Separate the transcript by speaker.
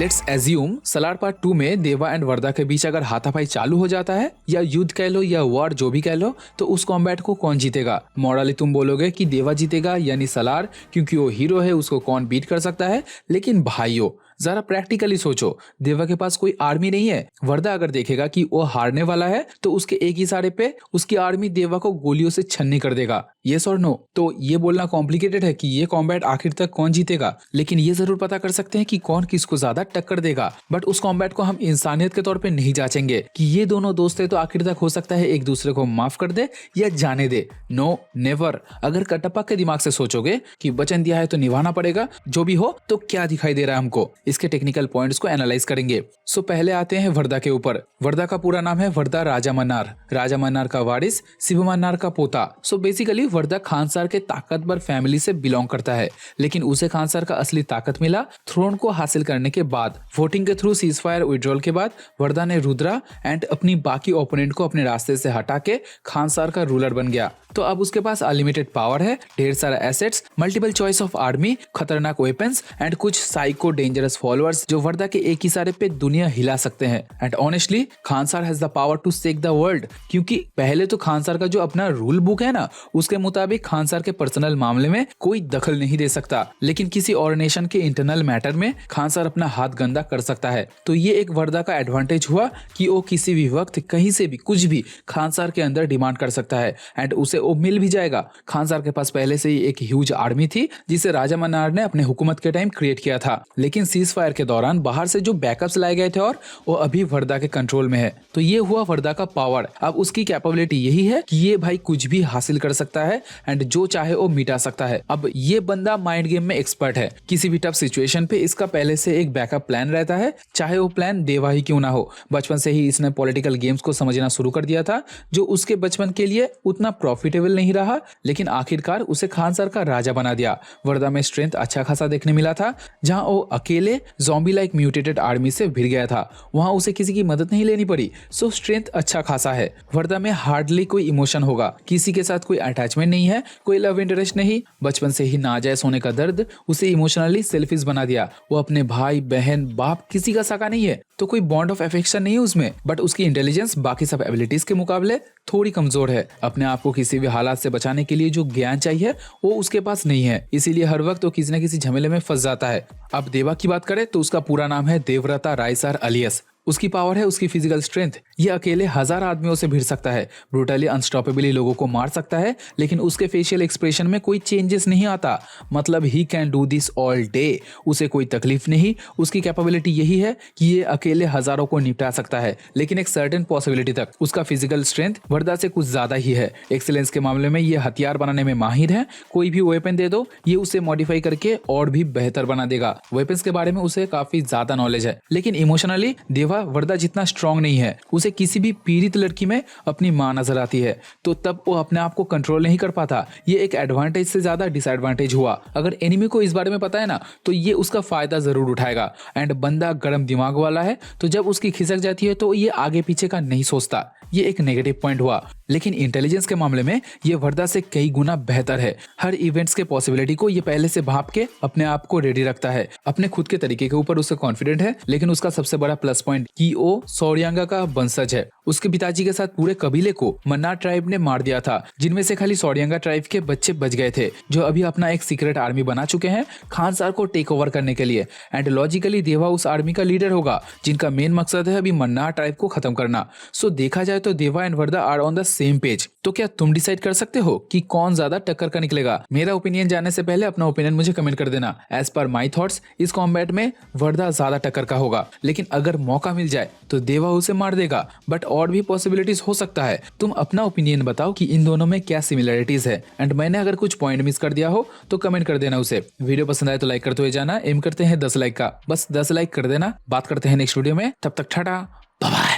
Speaker 1: Let's assume Salaar part 2 में देवा and वर्दा के बीच अगर हाथापाई चालू हो जाता है या युद्ध कह लो या वॉर जो भी कह लो, तो उस कॉम्बैट को कौन जीतेगा? मॉरली तुम बोलोगे कि देवा जीतेगा यानी सलार, क्योंकि वो हीरो है, उसको कौन बीट कर सकता है। लेकिन भाइयों जरा प्रैक्टिकली सोचो, देवा के पास कोई आर्मी नहीं है। वर्दा अगर देखेगा कि वो हारने वाला है तो उसके एक इशारे पे उसकी आर्मी देवा को गोलियों से छन्नी कर देगा। यस और नो? तो ये बोलना कॉम्प्लिकेटेड है कि ये कॉम्बैट आखिर तक कौन जीतेगा, लेकिन ये जरूर पता कर सकते हैं कि कौन किसको ज्यादा टक्कर देगा। बट उस कॉम्बैट को हम इंसानियत के तौर पे नहीं जांचेंगे कि ये दोनों दोस्त है तो आखिर तक हो सकता है एक दूसरे को माफ कर दे या जाने दे। No never. अगर कटप्पा के दिमाग से सोचोगे कि वचन दिया है तो निभाना पड़ेगा, जो भी हो, तो क्या दिखाई दे रहा है हमको, इसके टेक्निकल पॉइंट्स को एनालाइज करेंगे। सो पहले आते हैं वर्दा के ऊपर। वर्दा का पूरा नाम है वर्दा राजा मन्नार, राजा मन्नार का वारिस, शिव मन्नार का पोता। सो बेसिकली वर्दा खानसार के ताकतवर फैमिली से बिलोंग करता है, लेकिन उसे खानसार का असली ताकत मिला थ्रोन को हासिल करने के बाद। वोटिंग के थ्रू सीजफायर विड्रॉल के बाद वर्दा ने रुद्रा एंड अपनी बाकी ओपोनेंट को अपने रास्ते से हटा के खानसार का रूलर बन गया। तो अब उसके पास अनलिमिटेड पावर है, ढेर सारा assets, multiple choice of army, खतरनाक वेपन्स एंड कुछ साइको डेंजरस फॉलोअर्स जो वर्दा के एक इशारे पे दुनिया हिला सकते हैं। And honestly Khansaar has the power to shake the world, क्योंकि पहले तो खानसार का जो अपना रूल बुक है ना, उसके मुताबिक खानसार के पर्सनल मामले में कोई दखल नहीं दे सकता, लेकिन किसी और नेशन के इंटरनल मैटर में खानसार अपना हाथ गंदा कर सकता है। तो ये एक वर्दा का एडवांटेज हुआ कि वो किसी भी वक्त कहीं से भी कुछ भी खानसार के अंदर डिमांड कर सकता है एंड उसे वो मिल भी जाएगा। खानसार के पास पहले से ही एक ह्यूज आर्मी थी जिसे राजा मन्नार ने अपने हुकूमत के टाइम क्रिएट किया था, लेकिन सीज फायर के दौरान बाहर से जो बैकअप्स लाए गए थे और वो अभी वर्दा के कंट्रोल में है। तो ये हुआ वर्दा का पावर। अब उसकी कैपेबिलिटी यही है कि ये भाई कुछ भी हासिल कर सकता है एंड जो चाहे वो मिटा सकता है। अब ये बंदा माइंड गेम में एक्सपर्ट है। किसी भी टफ सिचुएशन पे इसका पहले से एक बैकअप प्लान रहता है, चाहे वो प्लान देवा ही क्यों ना हो। बचपन से ही इसने पॉलिटिकल गेम्स को समझना शुरू कर दिया था, जो उसके बचपन के लिए उतना प्रॉफिटेबल नहीं रहा, लेकिन आखिरकार उसे खानसार का राजा बना दिया। वर्दा में स्ट्रेंथ अच्छा खासा देखने मिला था। जहां वो अकेले ज़ॉम्बी लाइक म्यूटेटेड आर्मी से भिड़ गया था, वहां उसे किसी की मदद नहीं लेनी पड़ी। सो स्ट्रेंथ अच्छा खासा है। वर्दा में हार्डली कोई इमोशन होगा, किसी के साथ कोई अटैचमेंट नहीं है, कोई लव इंटरेस्ट नहीं। बचपन से ही नाजायज होने का दर्द उसे इमोशनली सेल्फिश बना दिया। वो अपने भाई बहन बाप किसी का सगा नहीं है, तो कोई बॉन्ड ऑफ अफेक्शन नहीं है उसमें। बट उसकी इंटेलिजेंस बाकी सब एबिलिटीज के मुकाबले थोड़ी कमजोर है। अपने आप को किसी भी हालात से बचाने के लिए जो ज्ञान चाहिए वो उसके पास नहीं है, इसीलिए हर वक्त वो किसी न किसी झमेले में फंस जाता है। अब देवा की बात करें तो उसका पूरा नाम है देवव्रता रायसार अलियस। उसकी पावर है उसकी फिजिकल स्ट्रेंथ। ये अकेले 1000 आदमियों से भिड़ सकता है, ब्रूटली अनस्टॉपेबली लोगों को मार सकता है, लेकिन उसके फेशियल एक्सप्रेशन में कोई चेंजेस नहीं आता। मतलब he can do this all day, उसे कोई तकलीफ नहीं। उसकी कैपेबिलिटी यही है कि ये अकेले हजारों को निपटा सकता है, लेकिन एक सर्टेन पॉसिबिलिटी तक। उसका फिजिकल स्ट्रेंथ वर्दा से कुछ ज्यादा ही है। एक्सीलेंस के मामले में ये हथियार बनाने में माहिर है। कोई भी वेपन दे दो, ये उसे मॉडिफाई करके और भी बेहतर बना देगा। वेपन्स के बारे में उसे काफी ज्यादा नॉलेज है, लेकिन इमोशनली वर्दा जितना स्ट्रांग नहीं है। उसे किसी भी पीड़ित लड़की में अपनी मां नजर आती है, तो तब वो अपने आप को कंट्रोल नहीं कर पाता। ये एक एडवांटेज से ज्यादा डिसएडवांटेज हुआ। अगर एनिमी को इस बारे में पता है ना, तो ये उसका फायदा जरूर उठाएगा। एंड बंदा गर्म दिमाग वाला है, तो जब उसकी खिसक जाती है तो ये आगे पीछे का नहीं सोचता। ये एक नेगेटिव पॉइंट हुआ, लेकिन इंटेलिजेंस के मामले में ये वर्दा से कई गुना बेहतर है। हर इवेंट्स के पॉसिबिलिटी को ये पहले से भाप के अपने आप को रेडी रखता है। अपने खुद के तरीके के ऊपर उसे कॉन्फिडेंट है, लेकिन उसका सबसे बड़ा प्लस पॉइंट कि वो सौर्यांगा का वंशज है। उसके पिताजी के साथ पूरे कबीले को मन्नार ट्राइब ने मार दिया था, जिनमें से खाली सौर्यांगा ट्राइब के बच्चे बच गए थे, जो अभी अपना एक सीक्रेट आर्मी बना चुके हैं खानसार को टेक ओवर करने के लिए। एंड लॉजिकली देवा उस आर्मी का लीडर होगा, जिनका मेन मकसद है अभी मन्नार ट्राइब को खत्म करना। सो देखा जाए तो Deva and Varda are on the same page. तो क्या तुम डिसाइड कर सकते हो कि कौन ज्यादा टक्कर का निकलेगा? मेरा ओपिनियन जानने से पहले अपना ओपिनियन मुझे कमेंट कर देना। एज पर माई थॉट्स इस कॉम्बैट में वर्दा ज्यादा टक्कर का होगा, लेकिन अगर मौका मिल जाए तो देवा उसे मार देगा। बट और भी पॉसिबिलिटीज हो सकता है। तुम अपना ओपिनियन बताओ कि इन दोनों में क्या सिमिलरिटीज है। एंड मैंने अगर कुछ पॉइंट मिस कर दिया हो तो कमेंट कर देना उसे। वीडियो पसंद आए तो लाइक करते हुए जाना। एम करते हैं 10 लाइक का, बस 10 लाइक कर देना। बात करते हैं नेक्स्ट वीडियो में, तब तक टाटा बाय।